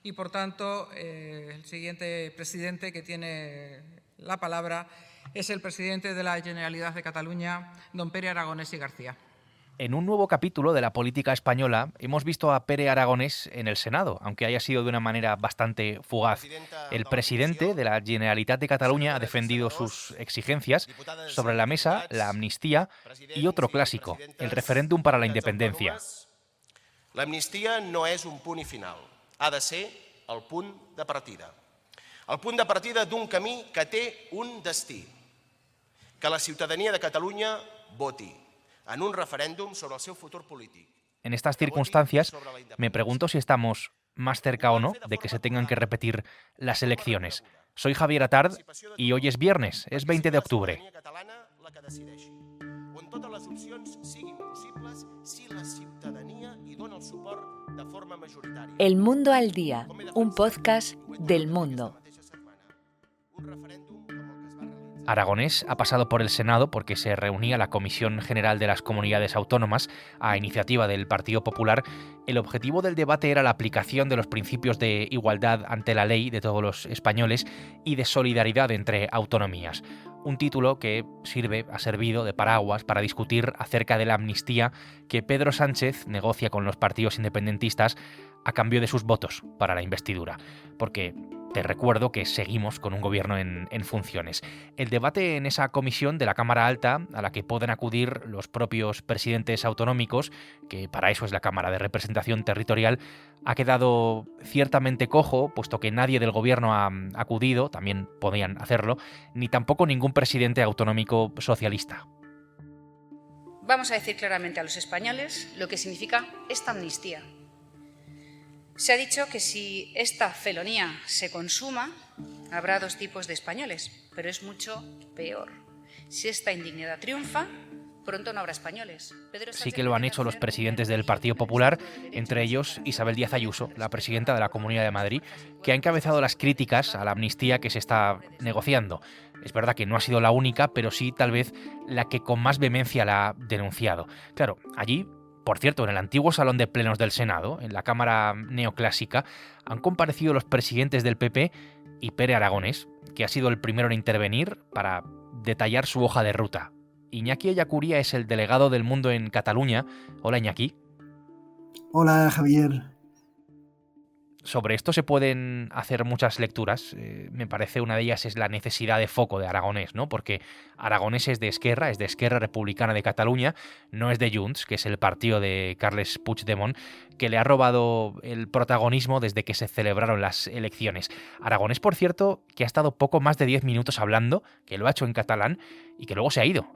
y, por tanto, el siguiente presidente que tiene la palabra es el presidente de la Generalitat de Cataluña, don Pere Aragonés y García. En un nuevo capítulo de la política española hemos visto a Pere Aragonés en el Senado, aunque haya sido de una manera bastante fugaz. El presidente de la Generalitat de Cataluña ha defendido sus exigencias, sobre la mesa la amnistía y otro clásico, el referéndum para la independencia. L'amnistia no és un punt i final, ha de ser el punt de partida. El punt de partida d'un camí que té un destí, que la ciutadania de Catalunya voti en un referèndum sobre el seu futur polític. En estas circunstancias, me pregunto si estamos más cerca o no de que se tengan que repetir las elecciones. Soy Javier Atard y hoy es viernes, es 20 de octubre. On totes les opcions siguin possibles si la ciutadania hi dona el suport de forma majoritària. El Mundo al Día, un podcast del Mundo. Aragonés ha pasado por el Senado porque se reunía la Comisión General de las Comunidades Autónomas a iniciativa del Partido Popular. El objetivo del debate era la aplicación de los principios de igualdad ante la ley de todos los españoles y de solidaridad entre autonomías. Un título que ha servido de paraguas para discutir acerca de la amnistía que Pedro Sánchez negocia con los partidos independentistas a cambio de sus votos para la investidura. Porque te recuerdo que seguimos con un gobierno en funciones. El debate en esa comisión de la Cámara Alta, a la que pueden acudir los propios presidentes autonómicos, que para eso es la Cámara de Representación Territorial, ha quedado ciertamente cojo, puesto que nadie del gobierno ha acudido, también podían hacerlo, ni tampoco ningún presidente autonómico socialista. Vamos a decir claramente a los españoles lo que significa esta amnistía. Se ha dicho que si esta felonía se consuma, habrá dos tipos de españoles, pero es mucho peor. Si esta indignidad triunfa, pronto no habrá españoles. Sí que lo han hecho los presidentes del Partido Popular, entre ellos Isabel Díaz Ayuso, la presidenta de la Comunidad de Madrid, que ha encabezado las críticas a la amnistía que se está negociando. Es verdad que no ha sido la única, pero sí tal vez la que con más vehemencia la ha denunciado. Claro, allí, por cierto, en el antiguo salón de plenos del Senado, en la Cámara neoclásica, han comparecido los presidentes del PP y Pere Aragonés, que ha sido el primero en intervenir para detallar su hoja de ruta. Iñaki Ellacuría es el delegado del Mundo en Cataluña. Hola, Iñaki. Hola, Javier. Sobre esto se pueden hacer muchas lecturas. Me parece una de ellas es la necesidad de foco de Aragonés, ¿no? Porque Aragonés es de Esquerra Republicana de Cataluña, no es de Junts, que es el partido de Carles Puigdemont, que le ha robado el protagonismo desde que se celebraron las elecciones. Aragonés, por cierto, que ha estado poco más de 10 minutos hablando, que lo ha hecho en catalán y que luego se ha ido.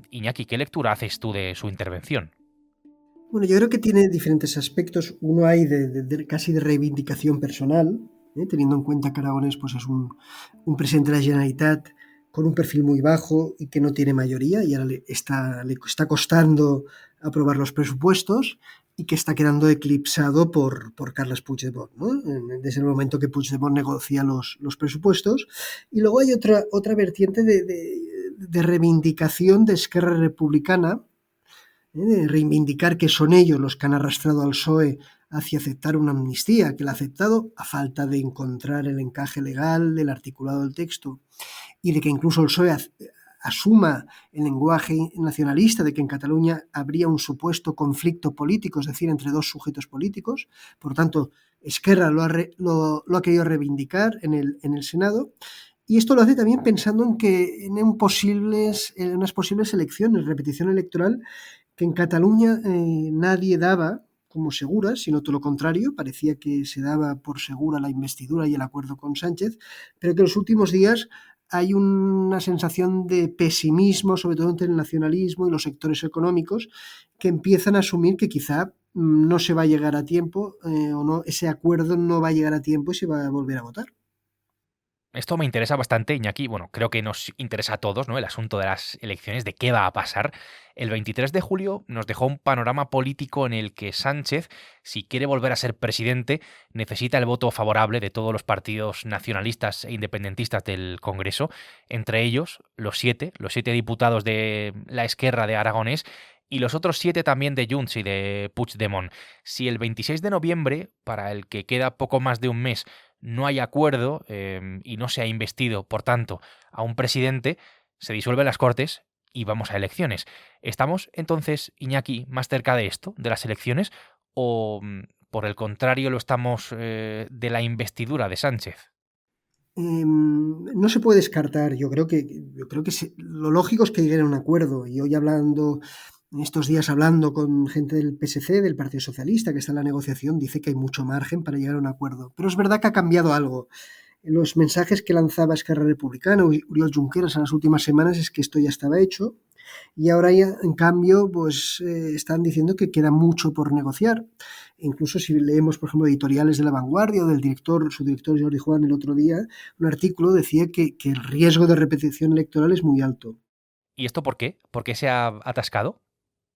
Iñaki, ¿qué lectura haces tú de su intervención? Bueno, yo creo que tiene diferentes aspectos. Uno hay casi de reivindicación personal, teniendo en cuenta que Aragonés pues, es un presidente de la Generalitat con un perfil muy bajo y que no tiene mayoría y ahora le está costando aprobar los presupuestos y que está quedando eclipsado por Carles Puigdemont, ¿no? Desde el momento que Puigdemont negocia los presupuestos. Y luego hay otra vertiente de reivindicación de Esquerra Republicana, de reivindicar que son ellos los que han arrastrado al PSOE hacia aceptar una amnistía, que la ha aceptado a falta de encontrar el encaje legal del articulado del texto y de que incluso el PSOE asuma el lenguaje nacionalista de que en Cataluña habría un supuesto conflicto político, es decir, entre dos sujetos políticos. Por tanto, Esquerra lo ha querido reivindicar en el Senado. Y esto lo hace también pensando en unas posibles elecciones, repetición electoral, que en Cataluña nadie daba como segura, sino todo lo contrario, parecía que se daba por segura la investidura y el acuerdo con Sánchez, pero que en los últimos días hay una sensación de pesimismo, sobre todo entre el nacionalismo y los sectores económicos, que empiezan a asumir que quizá no se va a llegar a tiempo o no, ese acuerdo no va a llegar a tiempo y se va a volver a votar. Esto me interesa bastante, Iñaki. Bueno, creo que nos interesa a todos, ¿no? El asunto de las elecciones, de qué va a pasar. El 23 de julio nos dejó un panorama político en el que Sánchez, si quiere volver a ser presidente, necesita el voto favorable de todos los partidos nacionalistas e independentistas del Congreso, entre ellos los siete diputados de la Esquerra de Aragonés y los otros 7 también de Junts y de Puigdemont. Si el 26 de noviembre, para el que queda poco más de un mes, no hay acuerdo y no se ha investido, por tanto, a un presidente, se disuelven las Cortes y vamos a elecciones. ¿Estamos entonces, Iñaki, más cerca de esto, de las elecciones, o por el contrario lo estamos de la investidura de Sánchez? No se puede descartar. Yo creo que lo lógico es que lleguen a un acuerdo. Y hoy estos días hablando con gente del PSC, del Partido Socialista, que está en la negociación, dice que hay mucho margen para llegar a un acuerdo. Pero es verdad que ha cambiado algo. Los mensajes que lanzaba Esquerra Republicana, Oriol Junqueras, en las últimas semanas es que esto ya estaba hecho. Y ahora ya, en cambio, pues están diciendo que queda mucho por negociar. Incluso si leemos, por ejemplo, editoriales de La Vanguardia o su director Jordi Juan el otro día, un artículo decía que el riesgo de repetición electoral es muy alto. ¿Y esto por qué? ¿Por qué se ha atascado?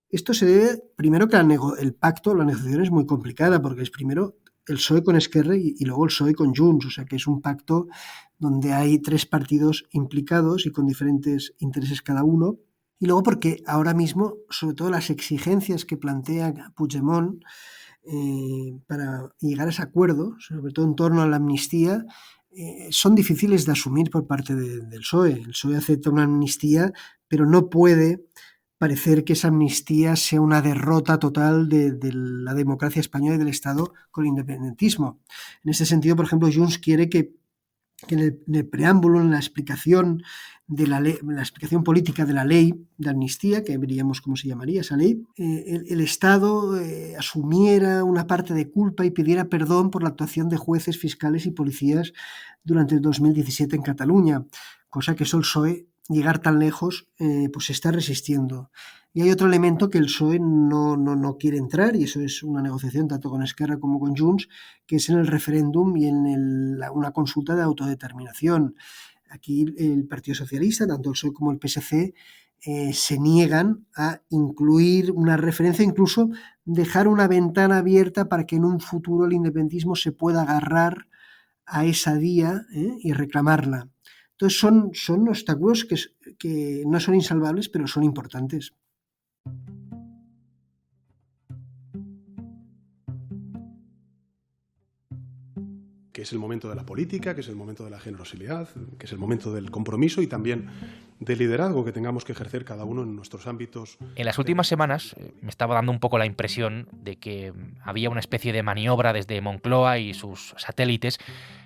Esto se debe, primero, que el pacto, la negociación es muy complicada, porque es primero el PSOE con Esquerra y luego el PSOE con Junts, o sea que es un pacto donde hay 3 partidos implicados y con diferentes intereses cada uno. Y luego porque ahora mismo, sobre todo las exigencias que plantea Puigdemont para llegar a ese acuerdo, sobre todo en torno a la amnistía, son difíciles de asumir por parte del PSOE. El PSOE acepta una amnistía, pero no puede parecer que esa amnistía sea una derrota total de la democracia española y del Estado con el independentismo. En este sentido, por ejemplo, Junts quiere que en el preámbulo, en la explicación de la explicación política de la ley de amnistía, que veríamos cómo se llamaría esa ley, el Estado asumiera una parte de culpa y pidiera perdón por la actuación de jueces, fiscales y policías durante el 2017 en Cataluña, cosa que eso el PSOE, llegar tan lejos, pues se está resistiendo. Y hay otro elemento que el PSOE no quiere entrar, y eso es una negociación tanto con Esquerra como con Junts, que es en el referéndum y en una consulta de autodeterminación. Aquí el Partido Socialista, tanto el PSOE como el PSC, se niegan a incluir una referencia, incluso dejar una ventana abierta para que en un futuro el independentismo se pueda agarrar a esa vía y reclamarla. Entonces son obstáculos que no son insalvables, pero son importantes. Que es el momento de la política, que es el momento de la generosidad, que es el momento del compromiso y también del liderazgo que tengamos que ejercer cada uno en nuestros ámbitos. En las últimas semanas me estaba dando un poco la impresión de que había una especie de maniobra desde Moncloa y sus satélites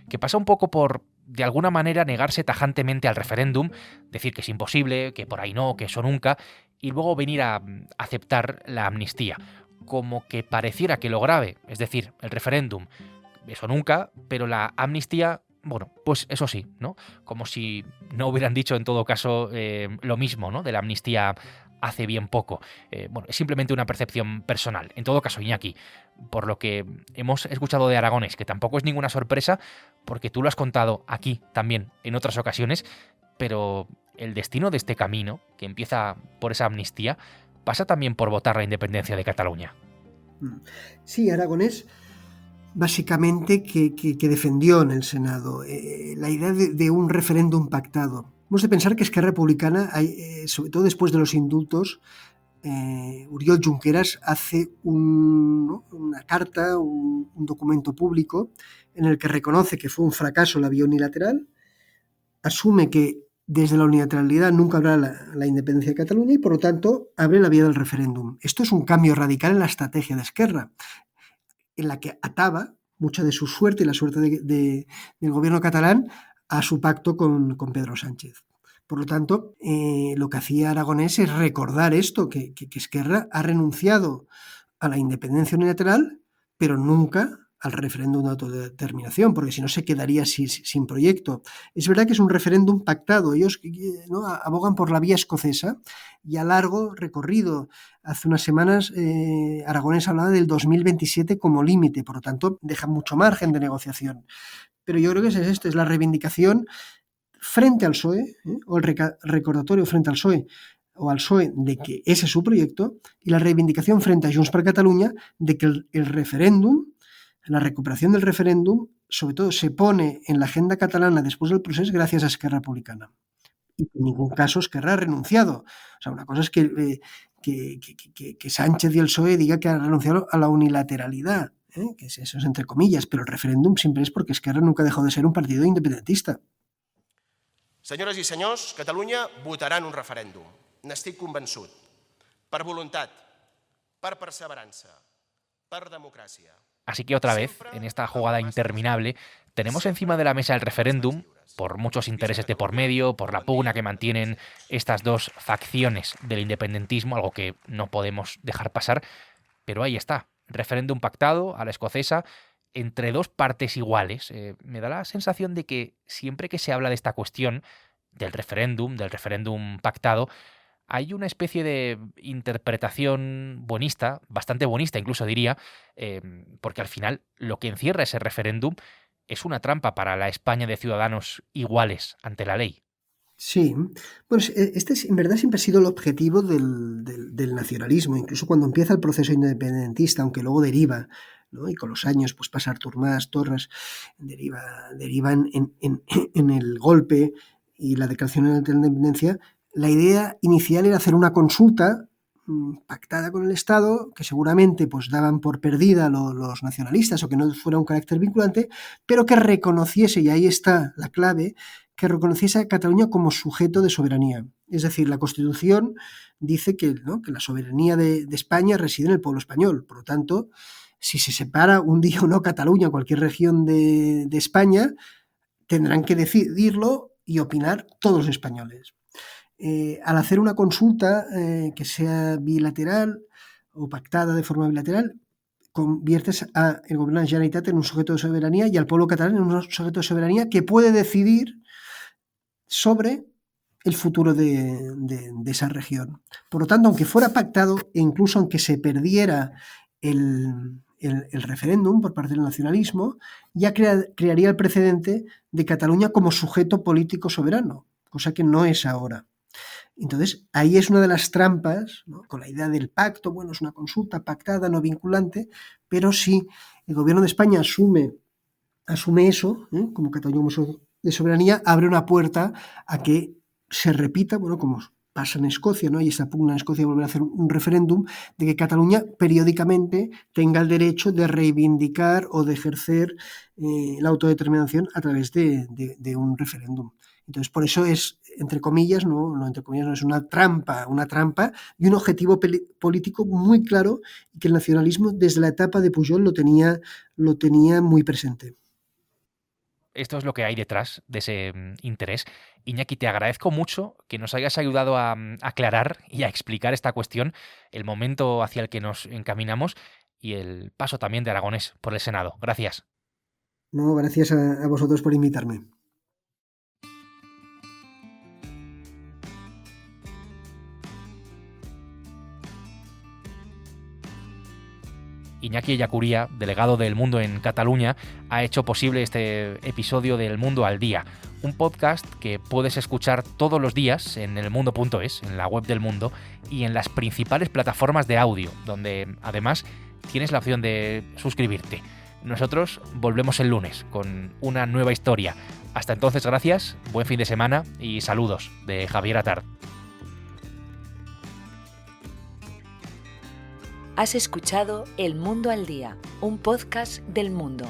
que pasa un poco por, de alguna manera, negarse tajantemente al referéndum, decir que es imposible, que por ahí no, que eso nunca, y luego venir a aceptar la amnistía. Como que pareciera que lo grave, es decir, el referéndum, eso nunca, pero la amnistía, bueno, pues eso sí, ¿no? Como si no hubieran dicho en todo caso lo mismo, ¿no? De la amnistía hace bien poco. Bueno, es simplemente una percepción personal. En todo caso, Iñaki, por lo que hemos escuchado de Aragonés, que tampoco es ninguna sorpresa, porque tú lo has contado aquí también en otras ocasiones, pero el destino de este camino, que empieza por esa amnistía, pasa también por votar la independencia de Cataluña. Sí, Aragonés básicamente que defendió en el Senado la idea de un referéndum pactado. Hemos de pensar que Esquerra Republicana, sobre todo después de los indultos, Oriol Junqueras hace una carta, un documento público en el que reconoce que fue un fracaso la vía unilateral, asume que desde la unilateralidad nunca habrá la independencia de Cataluña y, por lo tanto, abre la vía del referéndum. Esto es un cambio radical en la estrategia de Esquerra, en la que ataba mucha de su suerte y la suerte del gobierno catalán a su pacto con Pedro Sánchez. Por lo tanto, lo que hacía Aragonés es recordar esto, que Esquerra ha renunciado a la independencia unilateral, pero nunca al referéndum de autodeterminación, porque si no se quedaría sin proyecto. Es verdad que es un referéndum pactado. Ellos abogan por la vía escocesa y a largo recorrido. Hace unas semanas Aragonés hablaba del 2027 como límite, por lo tanto deja mucho margen de negociación. Pero yo creo que es la reivindicación frente al PSOE, o el recordatorio frente al PSOE o al PSOE de que ese es su proyecto, y la reivindicación frente a Junts per Catalunya de que el referéndum, la recuperación del referéndum, sobre todo se pone en la agenda catalana después del proceso gracias a Esquerra Republicana. Y en ningún caso Esquerra ha renunciado. O sea, una cosa es que Sánchez y el PSOE diga que ha renunciado a la unilateralidad, que eso es entre comillas, pero el referéndum siempre es porque Esquerra nunca dejó de ser un partido independentista. Senyores i senyors, Catalunya votarà en un referèndum. N'estic convençut. Per voluntat, per perseverança, per democràcia. Así que otra vez, en esta jugada interminable, tenemos encima de la mesa el referéndum, por muchos intereses de por medio, por la pugna que mantienen estas dos facciones del independentismo, algo que no podemos dejar pasar, pero ahí está, referéndum pactado a la escocesa entre dos partes iguales. Me da la sensación de que siempre que se habla de esta cuestión, del referéndum pactado, hay una especie de interpretación buenista, bastante buenista incluso diría, porque al final lo que encierra ese referéndum es una trampa para la España de ciudadanos iguales ante la ley. Sí, bueno, este en verdad siempre ha sido el objetivo del nacionalismo, incluso cuando empieza el proceso independentista, aunque luego deriva, ¿no? Y con los años pues pasa Artur Mas, Torres, derivan en el golpe y la declaración de la independencia. La idea inicial era hacer una consulta pactada con el Estado, que seguramente pues daban por perdida los nacionalistas o que no fuera un carácter vinculante, pero que reconociese, y ahí está la clave, que reconociese a Cataluña como sujeto de soberanía. Es decir, la Constitución dice que la soberanía de España reside en el pueblo español. Por lo tanto, si se separa un día o no Cataluña, cualquier región de España, tendrán que decidirlo y opinar todos los españoles. Al hacer una consulta que sea bilateral o pactada de forma bilateral, conviertes al gobierno de la Generalitat en un sujeto de soberanía y al pueblo catalán en un sujeto de soberanía que puede decidir sobre el futuro de esa región. Por lo tanto, aunque fuera pactado e incluso aunque se perdiera el referéndum por parte del nacionalismo, ya crearía el precedente de Cataluña como sujeto político soberano, cosa que no es ahora. Entonces, ahí es una de las trampas, ¿no? Con la idea del pacto, bueno, es una consulta pactada, no vinculante, pero si el gobierno de España asume eso, como Cataluña como de soberanía, abre una puerta a que se repita, bueno, como pasa en Escocia, ¿no? Y esta pugna en Escocia volver a hacer un referéndum, de que Cataluña periódicamente tenga el derecho de reivindicar o de ejercer la autodeterminación a través de un referéndum. Entonces, por eso es, entre comillas, no es una trampa y un objetivo político muy claro, y que el nacionalismo desde la etapa de Pujol lo tenía muy presente. Esto es lo que hay detrás de ese interés. Iñaki, te agradezco mucho que nos hayas ayudado a aclarar y a explicar esta cuestión, el momento hacia el que nos encaminamos y el paso también de Aragonés por el Senado. Gracias. No, gracias a vosotros por invitarme. Iñaki Ellacuría, delegado del Mundo en Cataluña, ha hecho posible este episodio del Mundo al Día, un podcast que puedes escuchar todos los días en elmundo.es, en la web del Mundo, y en las principales plataformas de audio, donde además tienes la opción de suscribirte. Nosotros volvemos el lunes con una nueva historia. Hasta entonces, gracias, buen fin de semana y saludos de Javier Atard. Has escuchado El Mundo al Día, un podcast del Mundo.